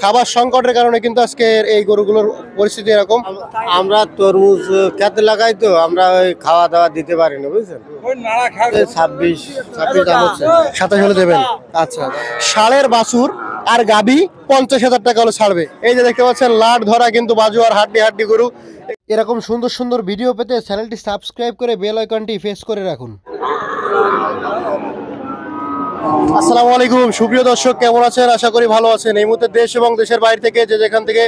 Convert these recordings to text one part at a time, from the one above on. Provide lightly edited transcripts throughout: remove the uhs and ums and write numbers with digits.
খাবার সংকটের কারণে কিন্তু আজকের এই গরুগুলোর পরিস্থিতি এরকম। আমরা তরমুজ খেতে লাগাই তো আমরা ওই খাওয়া দাওয়া দিতে পারি না বুঝছেন। 26 দাম হচ্ছে। 27 হলে দেবেন। আচ্ছা, ষাঁড়ের বাছুর আর গাভী 50,000 টাকা হলে ছাড়বে। এই যে দেখতে পাচ্ছেন লাট ধরা কিন্তু বাজুয়ার হাড্ডি গরু। এরকম সুন্দর সুন্দর ভিডিও পেতে চ্যানেলটি সাবস্ক্রাইব করে বেল আইকনটি প্রেস করে রাখুন। আসসালামু আলাইকুম সুপ্রিয় দর্শক, কেমন আছেন? আশা করি ভালো আছেন। এই মুহূর্তে দেশ এবং দেশের বাইরে থেকে যে যেখান থেকে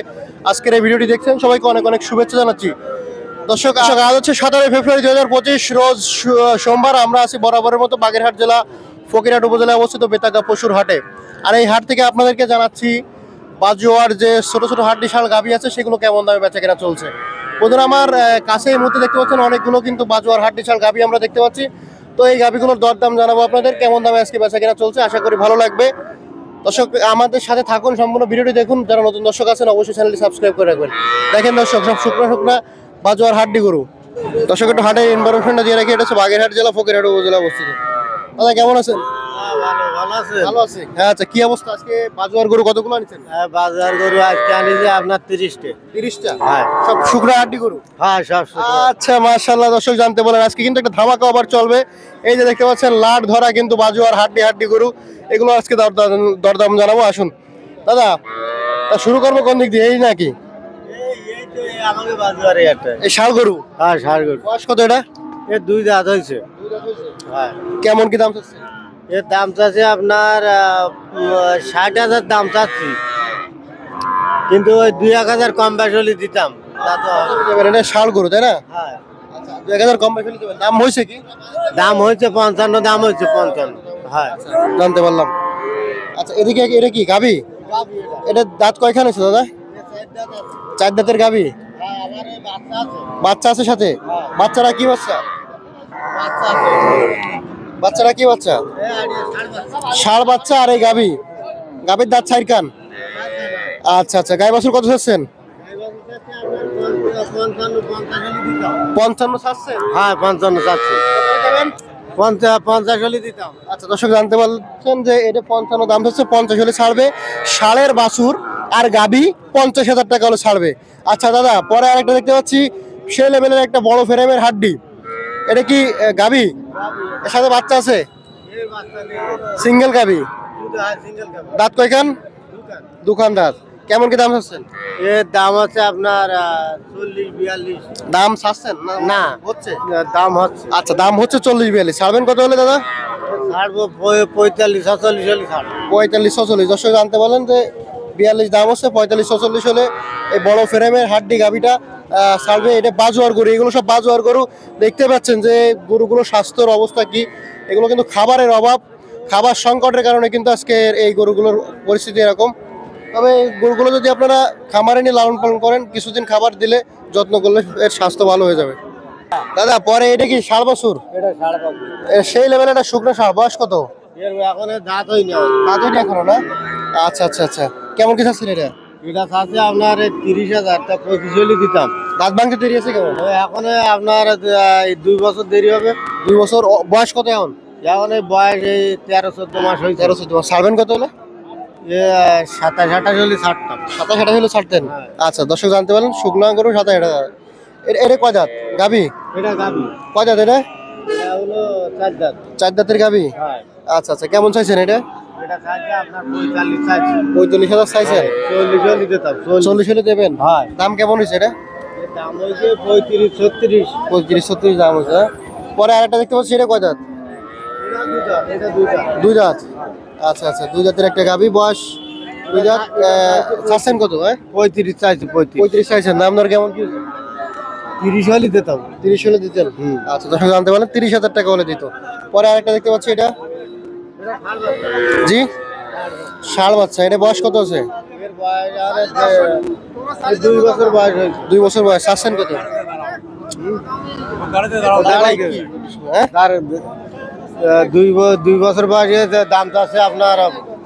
আজকের এই ভিডিওটি দেখছেন সবাইকে অনেক অনেক শুভেচ্ছা জানাচ্ছি। দর্শক, আজ হচ্ছে 17 ফেব্রুয়ারি 2025 রোজ সোমবার। আমরা আছি বরাবরের মতো বাগেরহাট জেলা ফকিরহাট উপজেলায় অবস্থিত বেতাগা পশুর হাটে। আর এই হাট থেকে আপনাদেরকে জানাচ্ছি বাজুয়ার যে ছোট ছোট হাড্ডিশাল গাভী আছে সেগুলো কেমন দামে বেচা কেনা চলছে। বন্ধুরা, আমার কাছে এই মুহূর্তে দেখতে পাচ্ছেন অনেকগুলো কিন্তু বাজুয়ার হাড্ডিশাল গাভী আমরা দেখতে পাচ্ছি। তো এই গাভীগুলোর দরদাম জানাবো আপনাদের, কেমন দামে আজকে বেচা কেনা চলছে। আশা করি ভালো লাগবে। দর্শক, আমাদের সাথে থাকুন, সম্পূর্ণ ভিডিওটি দেখুন। যারা নতুন দর্শক আছেন অবশ্যই চ্যানেলটি সাবস্ক্রাইব করে রাখবেন। দেখেন দর্শক, সব শুকনা বাজুয়ার হাড্ডি গরু। দর্শক, একটু হাটের ইনফরমেশনটা দিয়ে রাখি। এটা হচ্ছে বাগেরহাট জেলা ফকিরহাট উপজেলা অবস্থিত। দাদা কেমন আছেন? ভালো আছে। হ্যাঁ, আচ্ছা, কি অবস্থা? আজকে বাজুয়ার গরু কতগুলো আনছেন? বাজার গরু আজকে আনিছে আপনার 30টা। 30টা? হ্যাঁ, সব শুকনা হাড্ডি গরু। হ্যাঁ সব। আচ্ছা, মাশাআল্লাহ। দর্শক জানতে বলেন আজকে কিন্তু একটা ধামাকা অফার চলবে। এই যে দেখতে পাচ্ছেন লাট ধরা কিন্তু বাজুয়ার হাড্ডি গরু। এগুলো আজকে দরদাম জানাবো। আসুন দাদা, শুরু করবো কোন দিক দিয়ে? এই নাকি আমাকে বাজারে একটা এই ষাঁড় গরু? হ্যাঁ ষাঁড় গরু। বয়স কত এটা? এর 2 দাঁত হয়েছে। হ্যাঁ। কেমন কি দাম চাচ্ছে? এর দাম চাচ্ছে আপনার 60,000 দাম চাচ্ছি, কিন্তু ওই 2-1,000 কম বেশ হলে দিতাম। এটা ষাঁড় গরু তাই না? হ্যাঁ। 2,000 কম বেশি হলে দেবেন। দাম হয়েছে কি? দাম হয়েছে 55, দাম হয়েছে 55। হ্যাঁ, জানতে পারলাম। আচ্ছা, এদিকে এটা কি গাভী? এটা দাঁত কয়খানে আছে দাদা? 4 দাঁতের গাভী। বাচ্চা আছে সাথে? বাচ্চারা কি বাচ্চা? বাচ্চারা কি বাচ্চা? ষাঁড় বাচ্চা। আর এই গাভীর দাঁত 4 কান। আচ্ছা আচ্ছা, গাই বাছুর কত চাচ্ছেন? 55 চাচ্ছেন? হ্যাঁ 55 চাচ্ছি। 50 হলে দিতাম। আচ্ছা দর্শক, জানতে পারছেন যে এটা 55 দাম হচ্ছে, 50 হলে ছাড়বে। ষাঁড়ের বাছুর আর গাভী 50,000 টাকা হলে ছাড়বে। আচ্ছা দাদা, পরে আরেকটা দেখতে পাচ্ছি সে লেভেলের একটা বড় ফ্রেমের হাড্ডি। এটা কি গাভী? এর সাথে বাচ্চা আছে? সিঙ্গেল গাভী। দাঁত কয়খান? 2 কান দাঁত। কেমন কি দাম চাচ্ছেন? এর দাম হচ্ছে আপনার 40-42। দাম চাচ্ছেন না হচ্ছে? দাম হচ্ছে। আচ্ছা, দাম হচ্ছে 40-42। ছাড়বেন কত হলে দাদা? ছাড়বো 45-46 হলে ছাড়বো। 45-46। দর্শক জানতে বলেন যে 42 দাম হচ্ছে, 45-46 হলে এই বড় ফ্রেমের হাড্ডি গাভীটা ছাড়বে। এটা বাজুয়ার গরু, এগুলো সব বাজুয়ার গরু। দেখতে পাচ্ছেন যে গরুগুলোর স্বাস্থ্যের অবস্থা কি। এগুলো কিন্তু খাবারের অভাব, খাবার সংকটের কারণে কিন্তু আজকে এই গরুগুলোর পরিস্থিতি এরকম। তবে গরুগুলো যদি আপনারা খামারে নিয়ে লালন পালন করেন, কিছুদিন খাবার দিলে যত্ন করলে এর স্বাস্থ্য ভালো হয়ে যাবে। দাদা, পরে এটা কি ষাঁড় বাছুর? এটা 55। সেই লেভেলে একটা শুকনো ষাঁড়। বয়স কত? এর এখন দাঁত হয়নি। দাঁত হয়নি এখনো না? আচ্ছা আচ্ছা আচ্ছা, কেমন কি চাচ্ছেন এটা? এটা চাচ্ছে আপনার 30,000, 25 হলে দিতাম। দাঁত ভাঙতে দেরি আছে কেমন? এখন আপনার 2 বছর দেরি হবে। 2 বছর। বয়স কত এখন? এখন এই বয়স এই 13-14 মাস হয়েছে। 13-14 মাস। ছাড়বেন কত হলে? 27-28 হলে ছাড়তাম। 27-28 হলে ছাড়তেন? আচ্ছা দর্শক জানতে পারেন শুকনো গরু 27-28। এটা কয় দাঁত গাভী? এটা গাভী। কয় দাঁত এটা? এটা হলো 4 দাঁত। 4 দাঁতের গাভী। হ্যাঁ। আচ্ছা আচ্ছা, কেমন চাইছেন এটা? এটা চাইছে আপনার 45 চাইছে। 45,000 চাইছেন? 40 হলে দিতাম। 40 হলে দেবেন? হ্যাঁ। দাম কেমন হয়েছে এটা? এর দাম হয়েছে 35-36। 35-36 দাম হয়েছে। হ্যাঁ। পরে আরেকটা দেখতে পাচ্ছি, এটা কয় দাঁত? এটা 2 দাঁত। এটা 2 দাঁত। 2 দাঁত। আচ্ছা আচ্ছা, 2 দাঁতের একটা গাভী, বয়স 2 দাঁত। চাচ্ছেন কত? 35 চাইছে। 35 চাইছেন। দাম দর কেমন কি? 30 হলে দিতাম। 30 হলে দিতেন? আচ্ছা দর্শক জানতে পারলেন 30,000 টাকা হলে দিত। পরে আরেকটা দেখতে পাচ্ছি, এটা জি ষাঁড় বাচ্চা। এটা বয়স কত আছে? এর বয়স আর 2 বছর বয়স হয়েছে। 2 বছর বয়স। চাচ্ছেন কত? হ্যাঁ, তার 2 বছর বয়সে দাম চাচ্ছে আপনার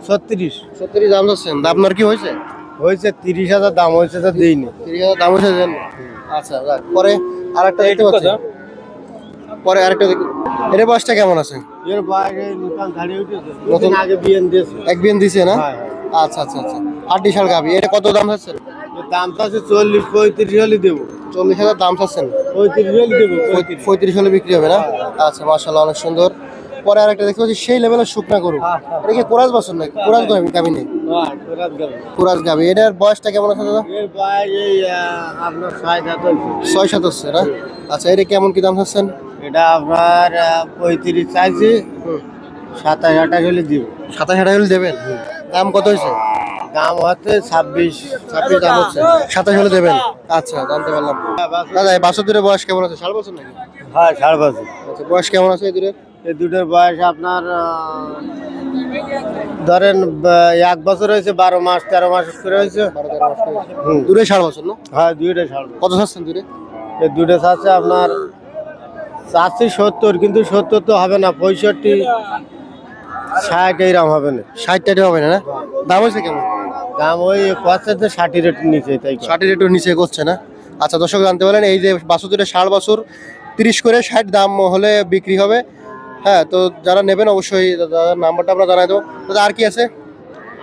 36। 70 দাম চাচ্ছেন। আপনার কি হয়েছে? 30,000 দাম হয়েছে, তো দিইনি। 30,000 দাম হয়েছে দেন। আচ্ছা, পরে আরেকটা দেখতে পাচ্ছি। পরে আরেকটা এর বয়সটা কেমন আছে? এর বয়স নতুন ধাড়ি উঠেছে। নতুন আগে বিয়েন দিয়েছে। এক বিয়ান দিছে না? হ্যাঁ। আচ্ছা আচ্ছা আচ্ছা, হাড্ডিশাল গাভী, এটা কত দাম চাচ্ছেন? এর দাম তো আছে 40-35 হলে দেবো। 40,000 দাম চাচ্ছেন, 35 হলে দেবো। 35 হলে বিক্রি হবে না? আচ্ছা, মাশাআল্লাহ, অনেক সুন্দর। পরে আরেকটা দেখতে পাচ্ছি সেই লেভেলের শুকনা গরু, এটা কি কোরাস বাছুর নাকি? কোরাস গাভী নেই, হ্যাঁ, কোরাস গাভী। কোরাস গাভী। এটার বয়সটা কেমন আছে দাদা? এর বয়স এই আপনার 6-7 হয়েছে। 6-7 হচ্ছে না? আচ্ছা, এটা কেমন কি দাম চাচ্ছেন? এটা আপনার 35 চাইছি, 27-28 হলে দিব। 27,000 হলে দেবেন? দাম কত হয়েছে? দাম হচ্ছে 26 দাম হচ্ছে, 27 হলে দেবেন? আচ্ছা, জানতে পারলাম। দাদা, এই বাছুর দুটোর বয়স কেমন আছে? 7 বছর নাকি? হ্যাঁ, 5.5। আচ্ছা, বয়স কেমন আছে এই দুটোর? এই দুটোর বয়স আপনার ধরেন 1 বছর হয়েছে, 12 মাস 13 মাস করে হয়েছে। 12-13 মাস করে। দুটোই 7 বছর না? হ্যাঁ, দুইটা সাল। কত চাচ্ছেন দুটো? এই দুটো আছে আপনার চাচ্ছি 70, কিন্তু 70 তো হবে না, 65-60 এইরকম হবে না। 60 হবে না? দাম হয়েছে কেমন? দাম ওই 65-60 রেট নিচে, তাই 60 রেটের নিচে করছে না? আচ্ছা, দর্শক জানতে পারলেন, এই যে বাছুর দুটো 60 বছর, 30 করে 60 দাম হলে বিক্রি হবে। হ্যাঁ, তো যারা নেবেন অবশ্যই দাদার নাম্বারটা আমরা জানাই দেবো। দাদা, আর কি আছে?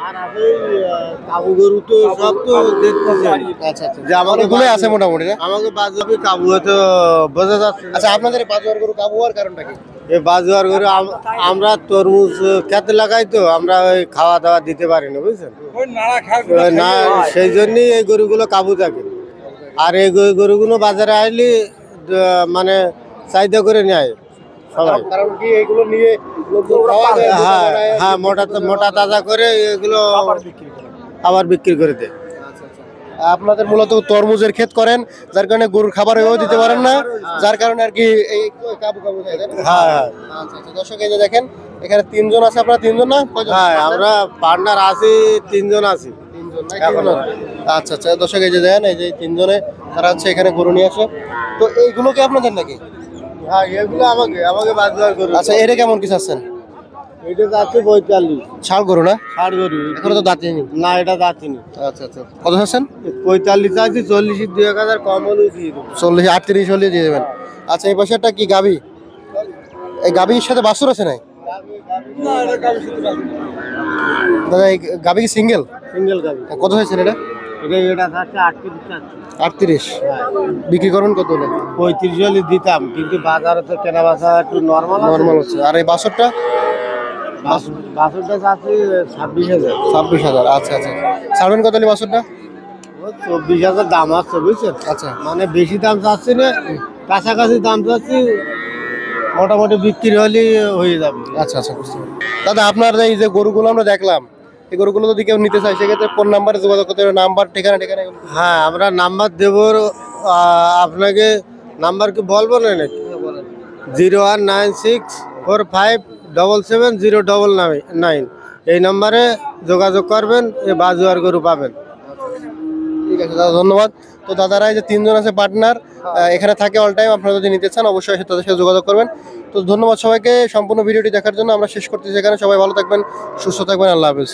আর আছে কাবু গরু তো সব তো দেখতেছেন। আচ্ছা আচ্ছা, যে আমাকে অনেকগুলোই আছে মোটামুটি না? আমাকে বাজুয়াবি কাবু হয়তো বোঝা যাচ্ছে না। আচ্ছা, আপনাদের এই পাঁচবার গরু কাবু হওয়ার কারণটা কি? এই বাজুয়ার গরু আমরা তরমুজ খেতে লাগাই, তো আমরা ওই খাওয়া দাওয়া দিতে পারি না, বুঝছেন? না, সেই জন্যই এই গরুগুলো কাবু থাকে। আর এই গরুগুলো বাজারে আসলে মানে চাহিদা করে নেয় সবাই। কারণ কি এগুলো নিয়ে লোকজন খাওয়া দাওয়া হ্যাঁ বানায়, হ্যাঁ, মোটা তাজা করে এগুলো আবার বিক্রি করে দেয়। আপনাদের মূলত তরমুজের ক্ষেত করেন, যার কারণে গরুর খাবার হয়েও দিতে পারেন না, যার কারণে আর কি এই কাবু কাবু হয়, তাই না? হ্যাঁ হ্যাঁ আচ্ছা আচ্ছা, দর্শক এই যে দেখেন, এখানে 3 জন আছে, আপনারা 3 জন না? কয়জন? হ্যাঁ, আমরা পার্টনার আছি, 3 জন আছি। 3 জন না? কি বলেন? আচ্ছা আচ্ছা, দর্শক এই যে দেখেন, এই যে 3 জনে তারা হচ্ছে এখানে গরু নিয়ে আসে। তো এইগুলো কি আপনাদের নাকি? হ্যাঁ, এগুলো আমাকে বাজুয়ার গরু। আচ্ছা, এটা কেমন কি চাচ্ছেন? এটা যাচ্ছে 45। ষাড় গরু না? 60 গরু এখনো তো দাঁতিনি। না, এটা যাচ্ছিনি। আচ্ছা আচ্ছা, কত চাচ্ছেন? 45 চাইছি, 40 2-1000 কম হলে দিয়ে দেবো। 40 38 হলে দিয়ে দেবেন। আচ্ছা, এই পাশেরটা কি গাভী? এই গাভীর সাথে বাছুর আছে নাই? দাদা, এই গাভী কি সিঙ্গেল? সিঙ্গেল গাড়ি। কত হয়েছে এটা? এটা যাচ্ছে 38 চাচ্ছি। 38 বিক্রি করুন কত হলে? 35 হলে দিতাম, কিন্তু বাজারে তো কেনা বেচা একটু নর্মাল নর্মাল হচ্ছে। আর এই বাছরটা? বাছুরটা চাচ্ছি 26,000। 26,000। আচ্ছা আচ্ছা, ছাড়বেন কত হলে বাছরটা? 24,000 দাম আছে, বুঝছেন? আচ্ছা মানে বেশি দাম চাচ্ছি না, কাছাকাছি দাম চাচ্ছি, মোটামুটি বিক্রি হলে হয়ে যাবে। আচ্ছা আচ্ছা, বুঝতে পারলাম। দাদা, আপনার এই যে গরুগুলো আমরা দেখলাম, এই গরুগুলো যদি কেউ নিতে চায়, সেক্ষেত্রে কোন নাম্বারে যোগাযোগ করতে হবে? নাম্বার, ঠিকানা এগুলো? হ্যাঁ, আমরা নাম্বার দেবো। আপনাকে নাম্বার কি বলবো না নাকি? 01964577099, এই নাম্বারে যোগাযোগ করবেন, এই বাজুয়ার গরু পাবেন। ঠিক আছে দাদা, ধন্যবাদ। তো দাদারা এই যে 3 জন আছে পার্টনার, এখানে থাকে অল টাইম, আপনারা যদি নিতে চান অবশ্যই তাদের সাথে যোগাযোগ করবেন। তো ধন্যবাদ সবাইকে সম্পূর্ণ ভিডিওটি দেখার জন্য। আমরা শেষ করতেছি এখানে। সবাই ভালো থাকবেন, সুস্থ থাকবেন, আল্লাহ হাফেজ।